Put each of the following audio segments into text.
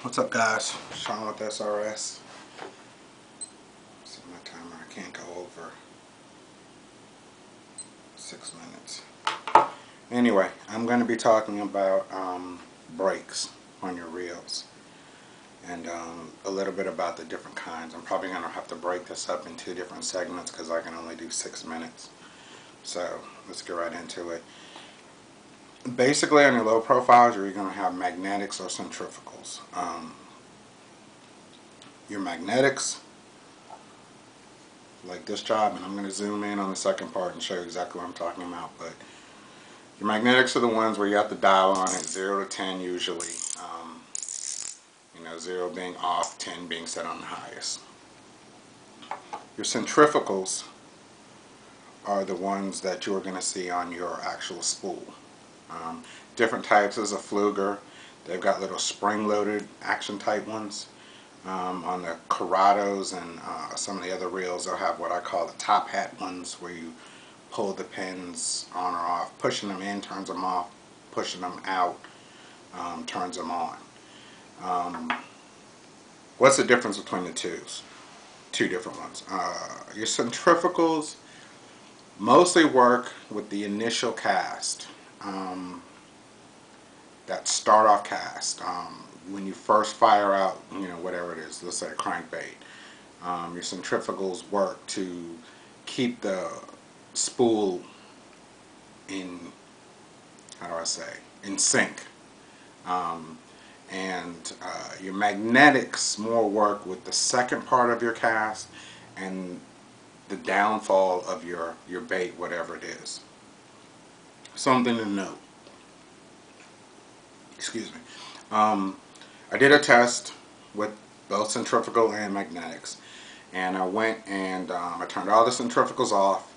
What's up, guys? Sean with SRS. Set my timer. I can't go over 6 minutes. Anyway, I'm going to be talking about brakes on your reels and a little bit about the different kinds. I'm probably going to have to break this up in 2 different segments because I can only do 6 minutes. So let's get right into it. Basically, on your low profiles, you're going to have magnetics or centrifugals. Your magnetics, like this job, and I'm going to zoom in on the second part and show you exactly what I'm talking about. But your magnetics are the ones where you have to dial on it 0 to 10 usually. 0 being off, 10 being set on the highest. Your centrifugals are the ones that you're going to see on your actual spool. Different types is a Pflueger. They've got little spring-loaded action type ones. On the Corrados and some of the other reels, they'll have what I call the top hat ones, where you pull the pins on or off. Pushing them in turns them off, pushing them out turns them on. What's the difference between the two different ones? Your centrifugals mostly work with the initial cast, that start off cast. When you first fire out, whatever it is, let's say a crankbait, your centrifugals work to keep the spool in, in sync. Your magnetics more work with the second part of your cast and the downfall of your bait, whatever it is. Something to note. Excuse me. I did a test with both centrifugal and magnetics, and I went and I turned all the centrifugals off,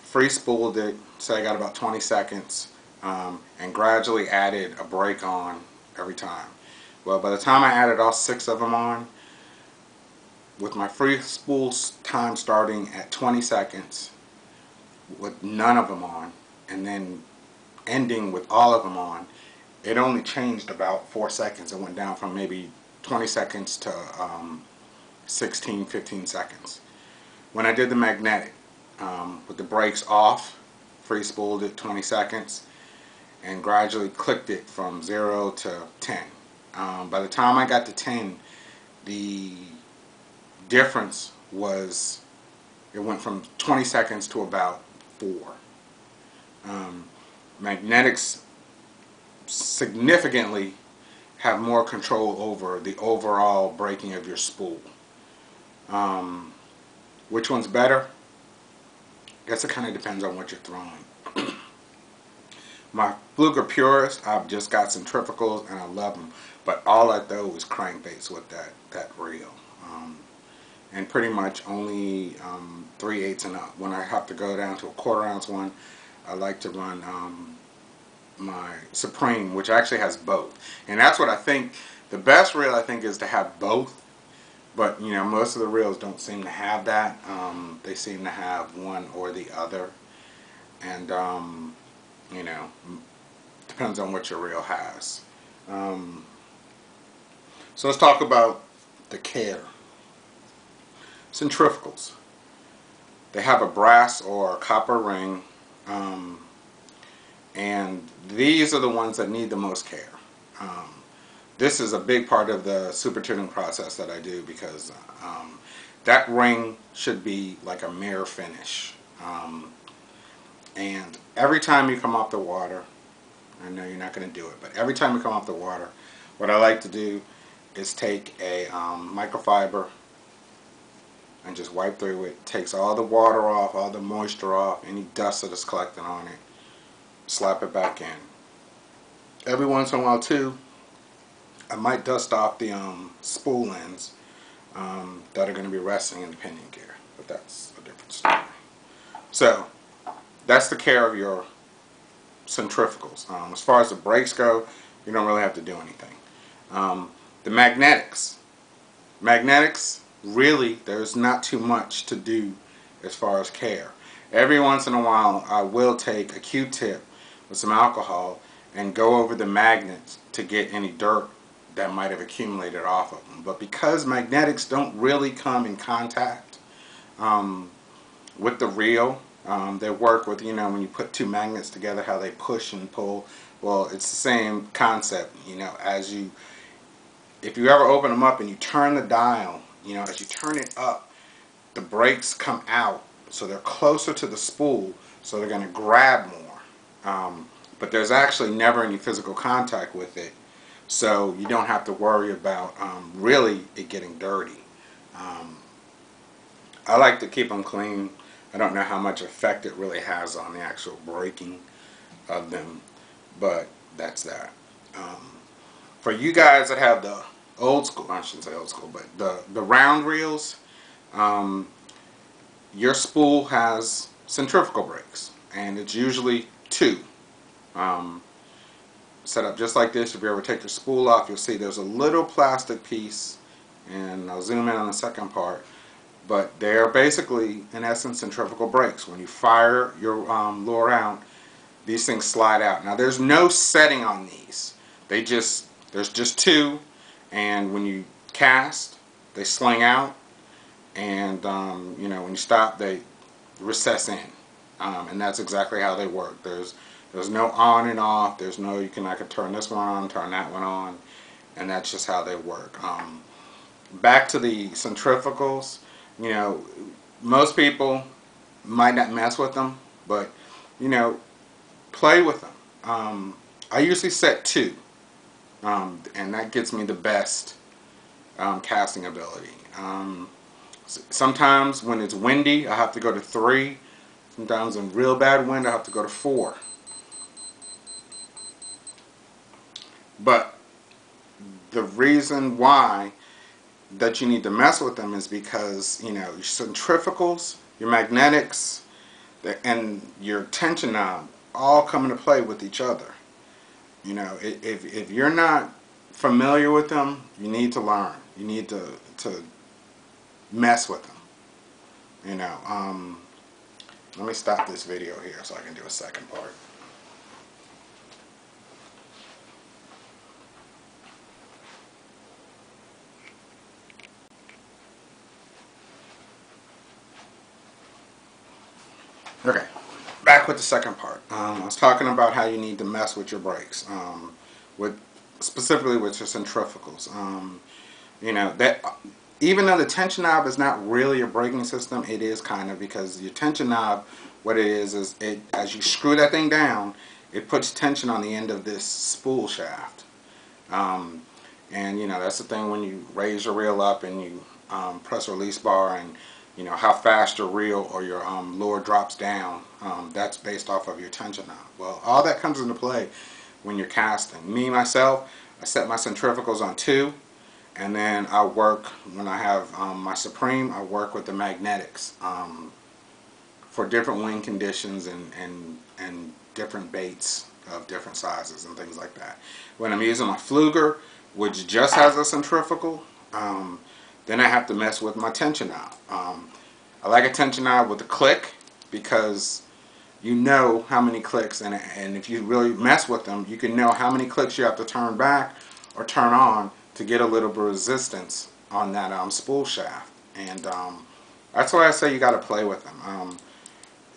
free spooled it, so I got about 20 seconds, and gradually added a brake on every time. Well, by the time I added all 6 of them on, with my free spool time starting at 20 seconds, with none of them on, and then ending with all of them on, it only changed about 4 seconds. It went down from maybe 20 seconds to 16, 15 seconds. When I did the magnetic, with the brakes off, free spooled it 20 seconds, and gradually clicked it from 0 to 10. By the time I got to 10, the difference was, it went from 20 seconds to about 4. Magnetics significantly have more control over the overall braking of your spool. Which one's better? I guess it kind of depends on what you're throwing. My Pflueger Purist, I've just got centrifugals and I love them, but all I throw is crankbaits with that reel. And pretty much only 3/8 and up. When I have to go down to a 1/4 ounce one, I like to run my Supreme, which actually has both. And that's what I think, the best reel I think is to have both, but most of the reels don't seem to have that. They seem to have one or the other, and depends on what your reel has. So let's talk about the care. Centrifugals, they have a brass or a copper ring, and these are the ones that need the most care. This is a big part of the super tuning process that I do, because that ring should be like a mirror finish. And every time you come off the water, I know you're not going to do it, but every time you come off the water, what I like to do is take a microfiber and just wipe through it. Takes all the water off, all the moisture off, any dust that is collected on it. Slap it back in. Every once in a while too, I might dust off the spool ends that are going to be resting in the pinion gear, but that's a different story. So that's the care of your centrifugals. As far as the brakes go, you don't really have to do anything. The magnetics, really, there's not too much to do as far as care. Every once in a while I will take a Q-tip with some alcohol and go over the magnets to get any dirt that might have accumulated off of them. But because magnetics don't really come in contact with the reel, they work with, you know, when you put two magnets together, how they push and pull. Well, it's the same concept, you know, as you, if you ever open them up and you turn the dial, you know, as you turn it up, the brakes come out, so they're closer to the spool, so they're going to grab more. But there's actually never any physical contact with it, so you don't have to worry about really it getting dirty. I like to keep them clean. I don't know how much effect it really has on the actual braking of them, but that's that. For you guys that have the old school, I shouldn't say old school, but the round reels, your spool has centrifugal brakes, and it's usually two. Set up just like this. If you ever take your spool off, you'll see there's a little plastic piece, and I'll zoom in on the second part, but they're basically, in essence, centrifugal brakes. When you fire your lure out, these things slide out. Now there's no setting on these. There's just two, and when you cast, they sling out, and you know, when you stop, they recess in, and that's exactly how they work. There's no on and off. There's no, I could turn this one on, turn that one on, and that's just how they work. Back to the centrifugals, you know, most people might not mess with them, but you know, play with them. I usually set two, and that gets me the best casting ability. Sometimes when it's windy, I have to go to 3. Sometimes in real bad wind, I have to go to 4. But the reason why that you need to mess with them is because, you know, your centrifugals, your magnetics, and your tension knob all come into play with each other. You know, if you're not familiar with them, you need to learn. You need to mess with them. You know, let me stop this video here so I can do a second part. Okay, back with the second part. I was talking about how you need to mess with your brakes, specifically with your centrifugals. You know, that even though the tension knob is not really a braking system, it is kind of, because your tension knob, what it is it, as you screw that thing down, it puts tension on the end of this spool shaft. And you know, that's the thing when you raise your reel up and you press release bar, and you know how fast your reel or your lure drops down. That's based off of your tension knob. Well, all that comes into play when you're casting. Me, myself, I set my centrifugals on 2, and then I work, when I have my Supreme, I work with the magnetics for different wind conditions and different baits of different sizes and things like that. When I'm using my Pflueger, which just has a centrifugal, then I have to mess with my tension knob. I like a tension knob with a click, because you know how many clicks, and if you really mess with them, you can know how many clicks you have to turn back or turn on to get a little bit of resistance on that spool shaft. And that's why I say you got to play with them.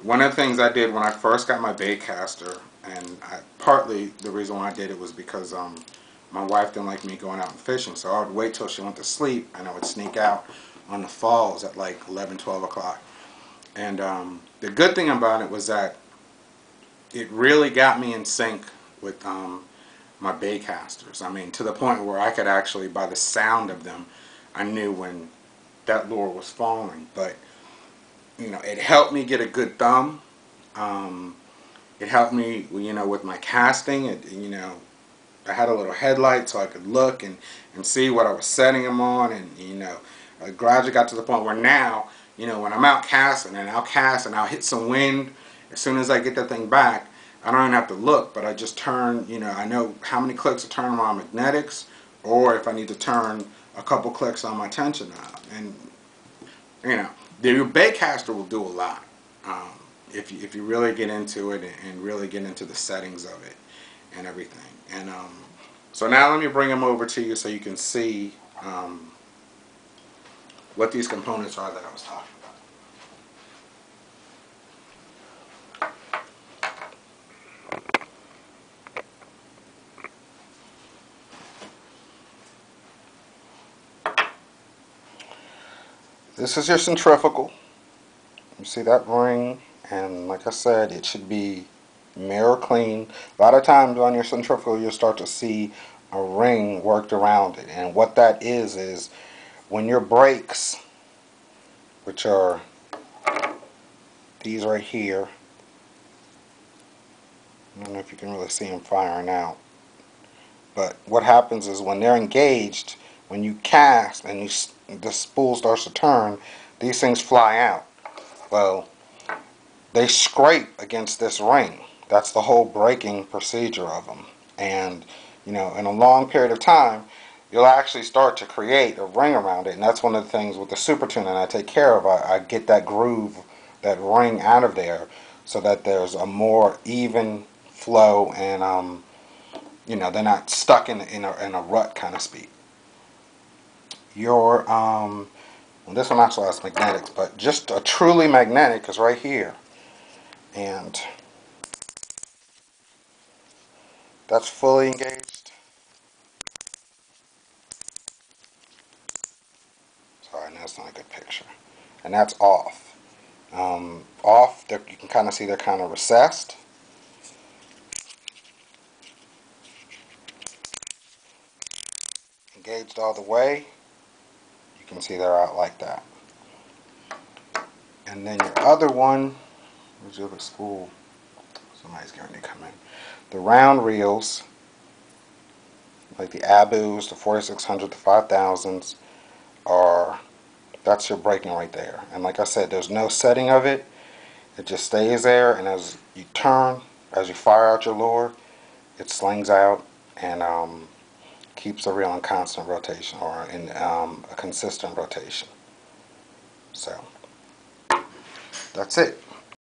One of the things I did when I first got my baitcaster, and partly the reason why I did it was because my wife didn't like me going out and fishing, so I would wait till she went to sleep, and I would sneak out on the falls at like 11, 12 o'clock. And the good thing about it was that it really got me in sync with my baitcasters. I mean, to the point where I could actually, by the sound of them, I knew when that lure was falling. But you know, it helped me get a good thumb. It helped me, you know, with my casting. You know, I had a little headlight so I could look and see what I was setting them on, and you know, I gradually got to the point where now, you know, when I'm out casting, and I'll cast and I'll hit some wind, as soon as I get that thing back, I don't even have to look, but I just turn, you know, I know how many clicks to turn on my magnetics, or if I need to turn a couple clicks on my tension knob. And you know, your baitcaster will do a lot if you really get into it and really get into the settings of it and everything. And So now let me bring them over to you so you can see what these components are that I was talking about. This is your centrifugal. You see that ring, and like I said, it should be mirror clean. A lot of times on your centrifugal you'll start to see a ring worked around it, and what that is when your brakes, which are these right here, I don't know if you can really see them firing out, but what happens is when they're engaged, when you cast and the spool starts to turn, these things fly out. Well, they scrape against this ring. That's the whole braking procedure of them. And, in a long period of time, you'll actually start to create a ring around it. And that's one of the things with the Super Tuner I take care of. I get that groove, that ring out of there so that there's a more even flow and, they're not stuck in a rut kind of speed. Well, this one actually has magnetics, but just a truly magnetic is right here. And that's fully engaged. Sorry, that's not a good picture. And that's off. Off, you can kind of see they're kind of recessed. Engaged all the way. You can see they're out like that. And then your other one, where's your other spool? Somebody's getting ready to come in. The round reels, like the Abus, the 4600, the 5000s, that's your braking right there. And like I said, there's no setting of it. It just stays there, and as you turn, as you fire out your lure, it slings out and keeps the reel in constant rotation, or in a consistent rotation. So that's it.